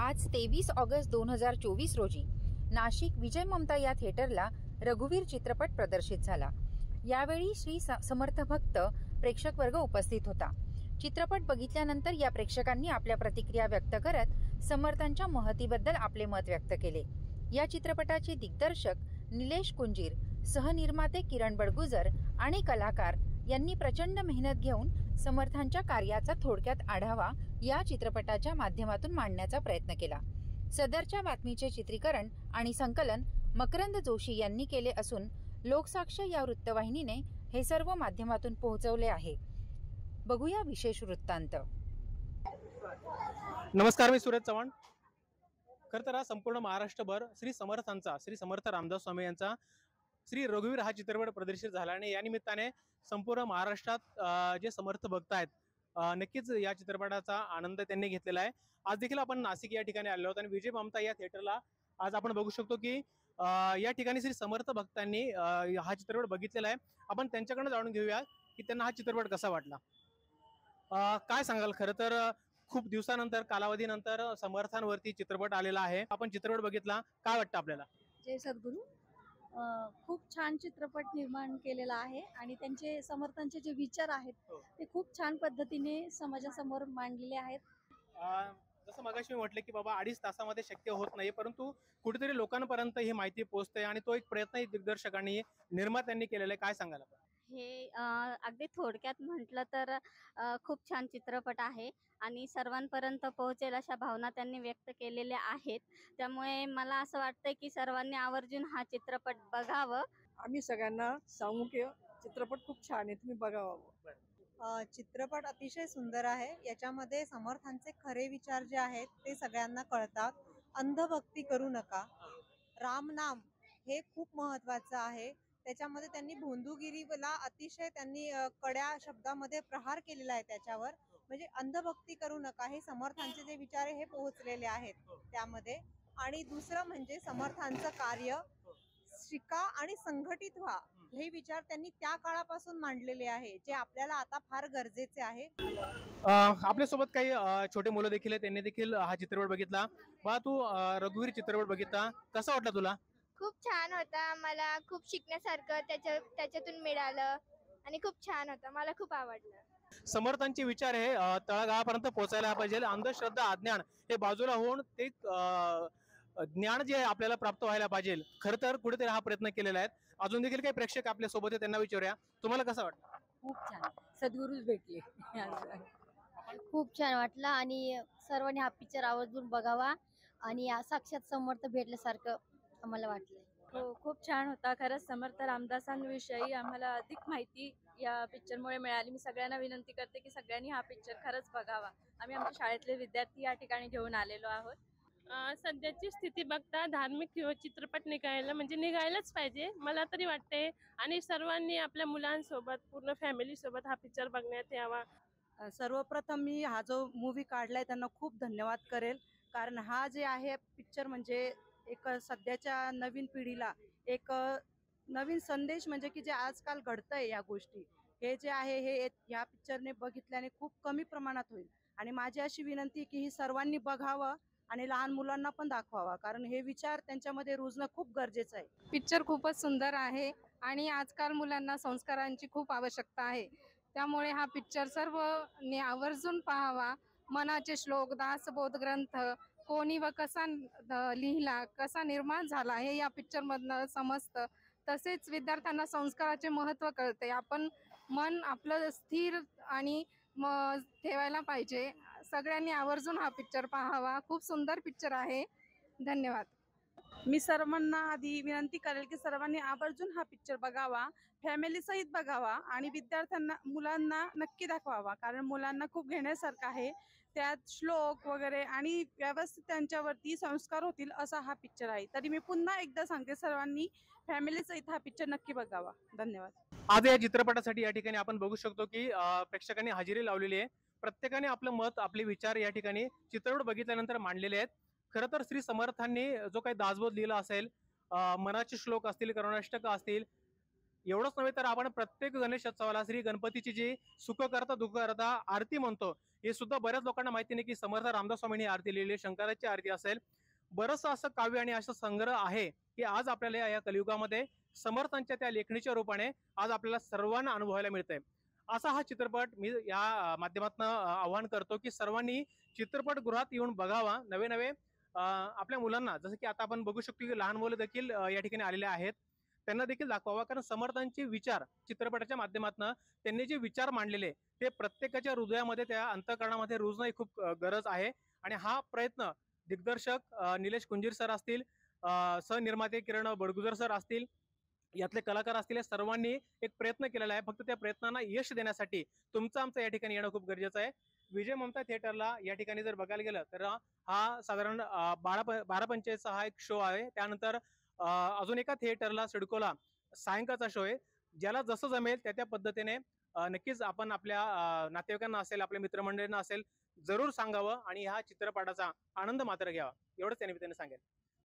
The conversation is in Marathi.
आज 23 ऑगस्ट 2024 रोजी नाशिक विजय ममता या थिएटरला रघुवीर चित्रपट प्रदर्शित झाला। यावेळी श्री समर्थ भक्त प्रेक्षक वर्ग उपस्थित होता। चित्रपट बघितल्यानंतर या प्रेक्षकांनी आपल्या प्रतिक्रिया व्यक्त करत समर्थांच्या महतीबद्दल आपले मत व्यक्त केले। या चित्रपटाचे दिग्दर्शक निलेश कुंजीर, सहनिर्माते किरण बडगुजर आणि कलाकार यांनी प्रचंड मेहनत घेऊन समर्थांच्या कार्याचा थोडक्यात आढावा या चित्रपटाच्या माध्यमातून मांडण्याचा प्रयत्न केला। सदरच्या बातमीचे चित्रीकरण आणि संकलन मकरंद जोशी यांनी केले असून लोकसाक्ष या वृत्तवाहिनीने हे सर्व माध्यमातून पोहोचवले आहे। बघूया विशेष वृत्तांत। नमस्कार, मी सूरज चव्हाण। खरं तर संपूर्ण महाराष्ट्रभर श्री समर्थ रामदास स्वामी यांचा श्री रघुवीर हा चित्रपट प्रदर्शित झाला आणि या निमित्ताने संपूर्ण महाराष्ट्रात जे समर्थ भक्त आहेत नक्कीच या चित्रपटाचा आनंद त्यांनी घेतलेला आहे। आज देखील आपण नाशिक या ठिकाणी आलो आहोत आणि विजय ममता या थिएटरला आज आपण बघू शकतो की या ठिकाणी श्री समर्थ भक्तांनी हा चित्रपट बघितलेला आहे। आपण त्यांच्याकडून जाणून घेऊया की त्यांना हा चित्रपट कसा वाटला। काय सांगाल? खरं तर खूप दिवसानंतर कालावधीनंतर समर्थांवरती चित्रपट आलेला आहे। आपण चित्रपट बघितला, काय वाटतं आपल्याला? जय सद्गुरू। खूप छान चित्रपट निर्माण केलेला आहे आणि त्यांचे समर्थांचे जे विचार आहेत ते खूप छान पद्धतीने समाजासमोर मांडलेले आहेत। जसं मगाशी मी म्हटलं की बाबा 2.5 तासामध्ये शक्य होत नाही, परंतु कुठेतरी लोकांपर्यंत ही माहिती पोहोचते आणि तो एक प्रयत्न दिग्दर्शकांनी निर्मात्यांनी केलेला आहे। काय सांगाल आपण? हे अगदी थोडक्यात म्हटलं तर खूप छान चित्रपट आहे आणि सर्वांपर्यंत पोहोचेल अशा भावना त्यांनी व्यक्त केलेल्या आहेत। त्यामुळे मला असं वाटतंय की सर्वांनी आवर्जून हा चित्रपट बघावं। आम्ही सगळ्यांना सांगू की चित्रपट खूप छान आहे, तुम्ही बघावं। चित्रपट अतिशय सुंदर आहे। याच्यामध्ये समर्थांचे खरे विचार जे आहेत ते सगळ्यांना कळतात। अंधभक्ती करू नका, राम नाम हे खूप महत्वाचं आहे। त्याच्यामध्ये त्यांनी भोंदूगिरीला अतिशय त्यांनी कड्या शब्दामध्ये प्रहार केलेला आहे त्याच्यावर, म्हणजे अंधभक्ती करू नका हे समर्थांचे जे विचार आहे हे पोहोचलेले आहेत त्यामध्ये। आणि दुसरं म्हणजे समर्थांचं कार्य शिका आणि संघटित व्हा हे विचार त्यांनी त्या काळापासून मांडलेले आहे, जे आपल्याला आता फार गरजेचे आहे। आपल्यासोबत काही छोटे मुलं देखील आहेत, त्यांनी देखील हा चित्रपट बघितला। बा, तू रघुवीर चित्रपट बघितला, कसा वाटला तुला? खूप छान होता। मला खूप शिकण्यासारखं त्याच्यातून मिळालं आणि खूप छान होता, मला खूप आवडलं। समर्थांचे विचार हे तळागाळापर्यंत पोहोचायला पाहिजे। अंधश्रद्धा, अज्ञान हे बाजूला होऊन ते ज्ञान जे आपल्याला प्राप्त व्हायला पाहिजे। खरं तर कुठेतरी हा प्रयत्न केलेला आहे। अजून देखील काही प्रेक्षक आपल्या सोबत आहेत, त्यांना विचारूया, तुम्हाला कसं वाटतं? खूप छान, सद्गुरूच भेटले। खूप छान वाटलं आणि सर्वांनी हा पिक्चर आवर्जून बघावा आणि साक्षात समर्थ भेटल्यासारखं आम्हाला वाटलंय। हो, खूप छान होता। खरंच समर्थ रामदासांविषयी आम्हाला अधिक माहिती या पिक्चरमुळे मिळाली। मी सगळ्यांना विनंती करते की सगळ्यांनी हा पिक्चर खरंच बघावा। आम्ही आमच्या शाळेतले विद्यार्थी या ठिकाणी घेऊन आलेलो आहोत। सध्याची स्थिती बघता धार्मिक चित्रपट निघायलाच पाहिजे मला तरी वाटते आणि सर्वांनी आपल्या मुलांसोबत पूर्ण फॅमिली सोबत हा पिक्चर बघण्यात यावा। सर्वप्रथम मी हा जो मूवी काढलाय त्यांना खूप धन्यवाद करेल, कारण हा जे आहे पिक्चर म्हणजे एक सध्याच्या नवीन पिढीला एक नवीन संदेश म्हणजे की जे आजकाल घडतंय या गोष्टी हे जे आहे हे या पिक्चरने बघितल्याने खूप कमी प्रमाणात होईल। आणि माझी अशी विनंती की ही सर्वांनी बघावं आणि लहान मुलांना पण दाखवावा, कारण हे विचार त्यांच्यामध्ये रुजणं खूप गरजेचं आहे। पिक्चर खूपच सुंदर आहे आणि आजकाल मुलांना संस्कारांची खूप आवश्यकता आहे, त्यामुळे हा पिक्चर सर्वांनी आवर्जून पाहावा। मनाचे श्लोक, दासबोध ग्रंथ कोणी व कसा लिहिला, कसा निर्माण झाला हे या पिक्चर मधनं समजतं। तसेच विद्यार्थ्यांना संस्काराचे महत्त्व कळते। आपण मन आपलं स्थिर आणि ठेवायला पाहिजे। सगळ्यांनी आवर्जून हा पिक्चर पाहावा, खूप सुंदर पिक्चर आहे। धन्यवाद। मी सर्वांना आधी विनंती करेल की सर्वांनी आवर्जून हा पिक्चर बघावा, फॅमिली सहित बघावा आणि विद्यार्थ्यांना मुलांना नक्की दाखवावा, कारण मुलांना खूप घेण्यासारखं आहे। त्यात श्लोक वगैरे आणि व्यवस्थित त्यांच्यावरती संस्कार होतील असा हा पिक्चर आहे। तरी मी पुन्हा एकदा सांगते, सर्वांनी फॅमिली सहित हा पिक्चर नक्की बघावा। धन्यवाद। आज या चित्रपटासाठी या ठिकाणी आपण बघू शकतो की प्रेक्षकांनी हजेरी लावलेली आहे। प्रत्येकाने आपलं मत, आपले विचार या ठिकाणी चित्रपट बघितल्यानंतर मांडलेले आहेत। खरं तर श्री समर्थांनी जो काही दासबोध लिहिला असेल, मनाचे श्लोक असतील, करुणाष्टक असतील, एवढंच नव्हे तर आपण प्रत्येक गणेशोत्सवाला श्री गणपतीची जी सुख करता दुःख करता आरती म्हणतो, हे सुद्धा बऱ्याच लोकांना माहिती नाही की समर्थ रामदास स्वामींनी आरती लिहिली, शंकराची आरती असेल. बरंचसं असं काव्य आणि असं संग्रह आहे की आज आपल्याला या कलियुगामध्ये समर्थांच्या त्या लेखणीच्या रूपाने आज आपल्याला सर्वांना अनुभवायला मिळतंय. असा हा चित्रपट मी या माध्यमातून आवाहन करतो की सर्वांनी चित्रपटगृहात येऊन बघावा. नवे नवे आपल्या मुलांना, जसं की आता आपण बघू शकतो की लहान मुलं देखील या ठिकाणी आलेले आहेत, त्यांना देखील दाखवावा. कारण समर्थांचे विचार चित्रपटाच्या माध्यमातून त्यांनी जे विचार मांडलेले ते प्रत्येकाच्या हृदयामध्ये, त्या अंतःकरणामध्ये रुजणं ही खूप गरज आहे. आणि हा प्रयत्न दिग्दर्शक निलेश कुंजीर सर असतील, सहनिर्माते किरण बडगुजर सर असतील, यातले कलाकार असतील, या सर्वांनी एक प्रयत्न केलेला आहे. फक्त त्या प्रयत्नांना यश देण्यासाठी तुमचं आमचं या ठिकाणी येणं खूप गरजेचं आहे. विजय ममता थिएटरला या ठिकाणी जर बघायला गेलं तर हा साधारण 12:45चा हा एक शो आहे. त्यानंतर अजून एका थिएटरला सिडकोला सायंकाळचा शो आहे. ज्याला जसं जमेल त्या पद्धतीने नक्कीच आपण आपल्या नातेवाईकांना असेल, आपल्या मित्रमंडळींना असेल, जरूर सांगावं आणि ह्या चित्रपटाचा आनंद मात्र घ्यावा. एवढंच त्या निमित्ताने सांगेल.